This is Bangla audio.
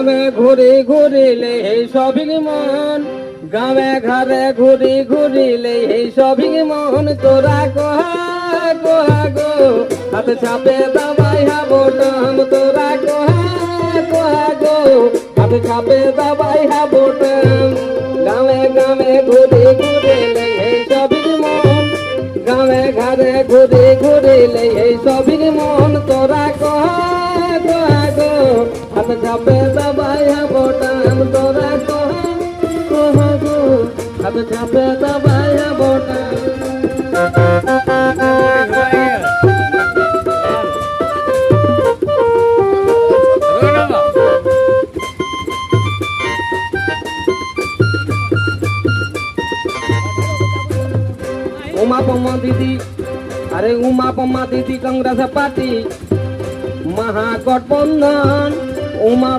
গামে ঘুরি ঘুরিলে এই সবিক মন গামে ঘরে ঘুরি ঘুরিলে এই সবিক মন তোরা কহা কহা গো হাত চাপে দাবাই হাবটাম তোরা কহা কহা গো হাত চাপে দাবাই হাবটাম গামে গামে ঘুরি ঘুরিলে এই সবিক মন গামে ঘরে ঘুরি ঘুরিলে এই সবিক মন তোরা কহা কহা গো হাত চাপে দাবাই হাবটাম তোরা কহা কহা গো হাত চাপে দাবাই হাবটাম उमा पम्मा दीदी अरे उमा पम्मा दीदी कांग्रेस पार्टी महागठबंधन उमा